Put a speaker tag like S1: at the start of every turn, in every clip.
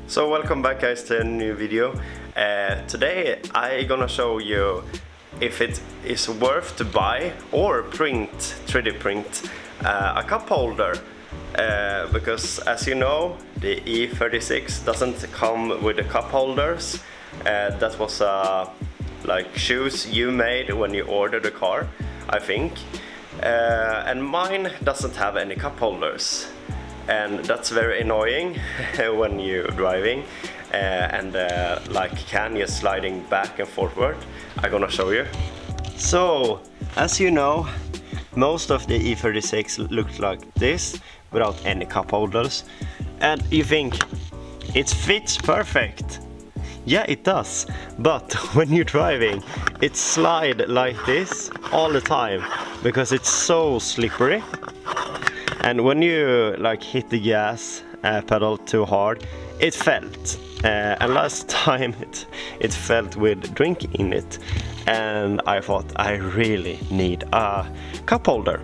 S1: So welcome back guys to a new video. Today I'm gonna show you if it is worth to buy or 3D print a cup holder, because as you know the E36 doesn't come with the cup holders. That was like shoes you made when you ordered the car, I think, and mine doesn't have any cup holders. And that's very annoying when you're driving and like can you sliding back and forward. I'm gonna show you. So as you know, most of the E36 looks like this without any cup holders, and you think it fits perfect. Yeah, it does, but when you're driving it slides like this all the time because it's so slippery. And when you like hit the gas pedal too hard, it felt. And last time it felt with drink in it. And I thought I really need a cup holder.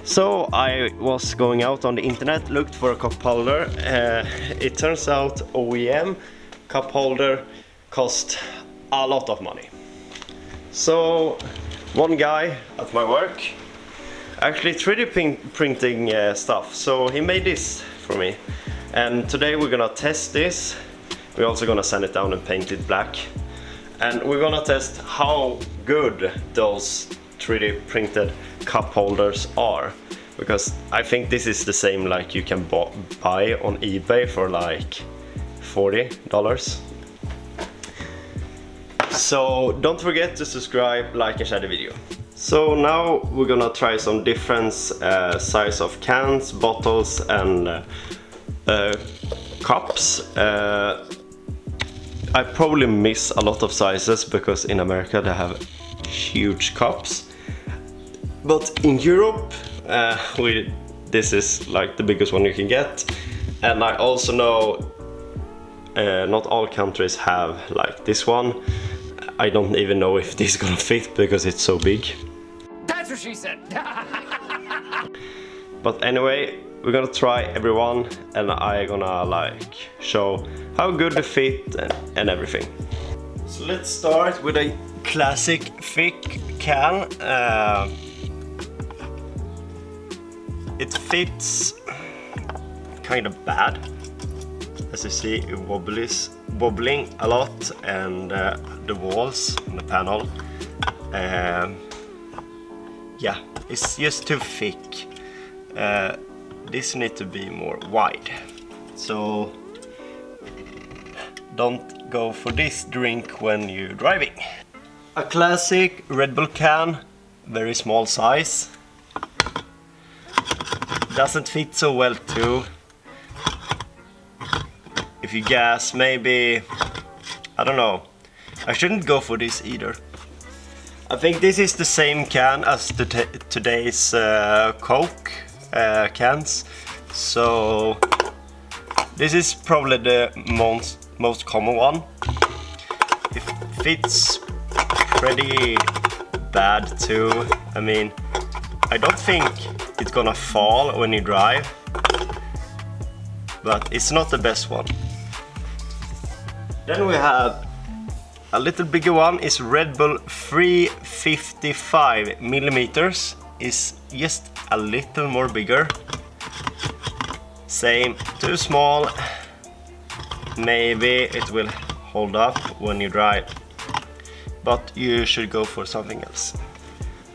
S1: So I was going out on the internet, looked for a cup holder. It turns out OEM cup holder cost a lot of money. So one guy at my work, actually 3D printing stuff, so he made this for me, and today we're gonna test this. We're also gonna sand it down and paint it black, and we're gonna test how good those 3D printed cup holders are, because I think this is the same like you can buy on eBay for like $40. So don't forget to subscribe, like and share the video. So now we're gonna try some different size of cans, bottles and cups. I probably miss a lot of sizes because in America they have huge cups. But in Europe this is like the biggest one you can get. And I also know not all countries have like this one. I don't even know if this is gonna fit because it's so big.
S2: That's what she said.
S1: But anyway, we're gonna try everyone, and I'm gonna like show how good they fit and everything. So let's start with a classic thick can. It fits kind of bad. As you see, it wobbling a lot, and the walls and the panel, yeah, it's just too thick. This needs to be more wide, so don't go for this drink when you're driving. A classic Red Bull can, very small size, doesn't fit so well too. If you gas, maybe, I don't know, I shouldn't go for this either. I think this is the same can as today's Coke cans, so this is probably the most common one. It fits pretty bad too. I mean, I don't think it's gonna fall when you drive, but it's not the best one. Then we have a little bigger one, is Red Bull 355 millimeters. Is just a little more bigger. Same, too small. Maybe it will hold up when you drive, but you should go for something else.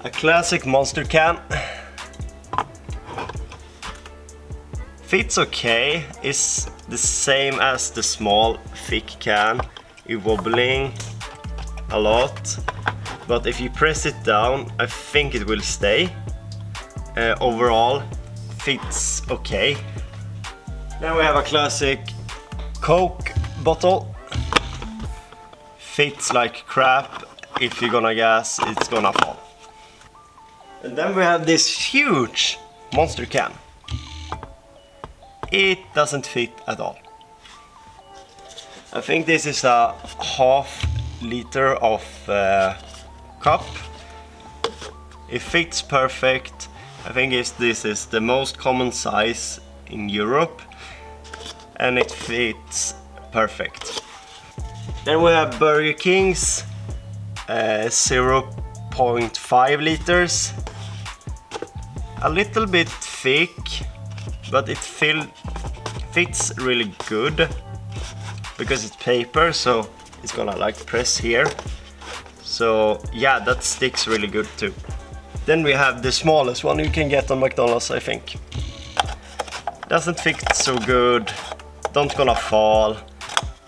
S1: A classic Monster can. Fits okay, is the same as the small thick can. It's wobbling a lot, but if you press it down, I think it will stay. Overall, fits okay. Then we have a classic Coke bottle. Fits like crap. If you're gonna gas, it's gonna fall. And then we have this huge Monster can. It doesn't fit at all. I think this is a half liter of cup. It fits perfect. I think this is the most common size in Europe, and it fits perfect. Then we have Burger King's 0.5 liters. A little bit thick, but it fits really good because it's paper, so it's gonna like press here. So yeah, that sticks really good too. Then we have the smallest one you can get on McDonald's, I think. Doesn't fit so good, don't gonna fall,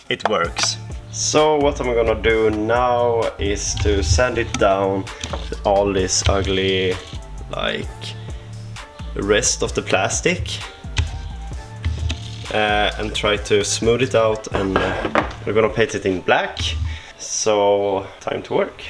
S1: it works. So what I'm gonna do now is to sand it down, all this ugly like rest of the plastic, and try to smooth it out, and we're gonna paint it in black. So time to work.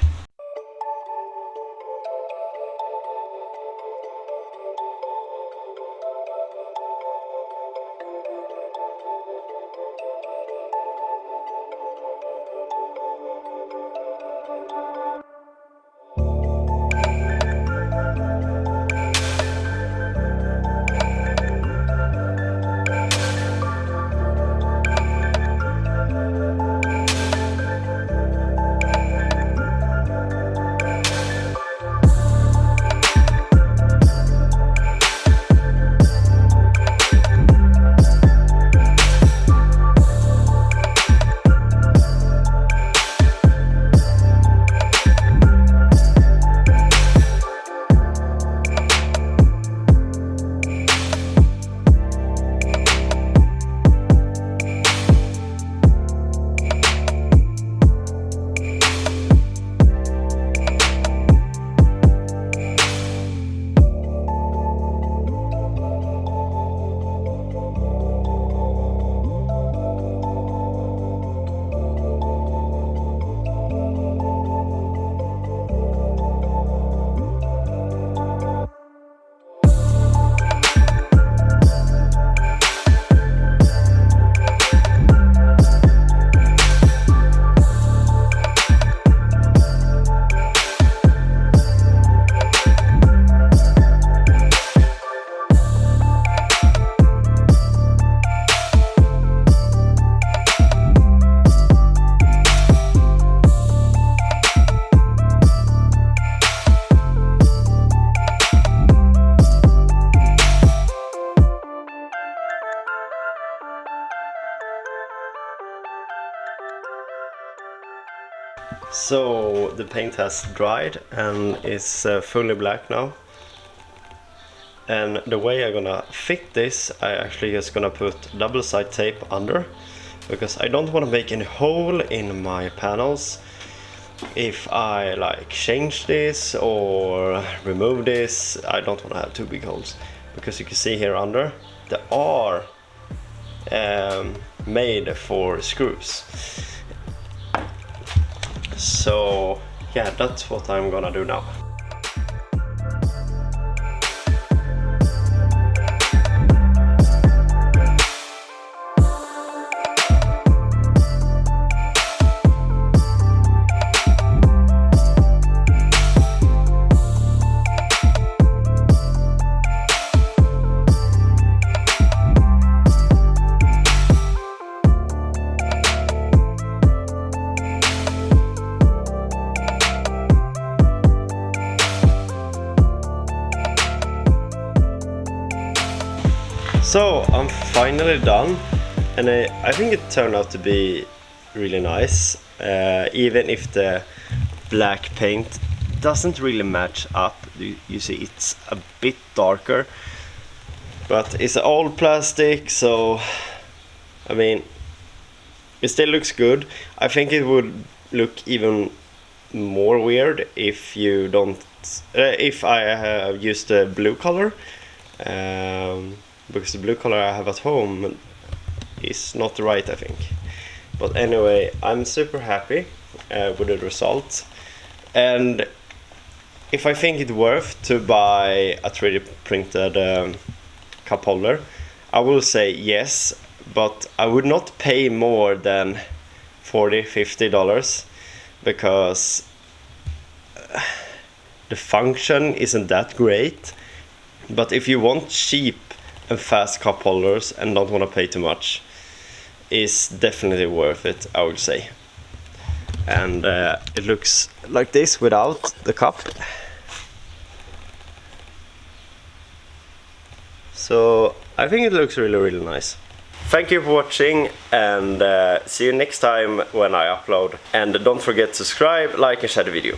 S1: So the paint has dried and is fully black now. And the way I'm gonna fit this, I actually just gonna put double side tape under, because I don't want to make any hole in my panels if I like change this or remove this. I don't want to have two big holes, because you can see here under they are made for screws. So yeah, that's what I'm gonna do now. So I'm finally done, and I think it turned out to be really nice, even if the black paint doesn't really match up. You see it's a bit darker, but it's old plastic, so I mean it still looks good. I think it would look even more weird if you don't if I have used the blue color, because the blue color I have at home is not right, I think. But anyway, I'm super happy with the result, and if I think it's worth to buy a 3D printed cup holder, I will say yes, but I would not pay more than $40-50, because the function isn't that great. But if you want cheap and fast cup holders and don't want to pay too much, is definitely worth it, I would say. And it looks like this without the cup. So I think it looks really nice. Thank you for watching, and see you next time when I upload. And don't forget to subscribe, like and share the video.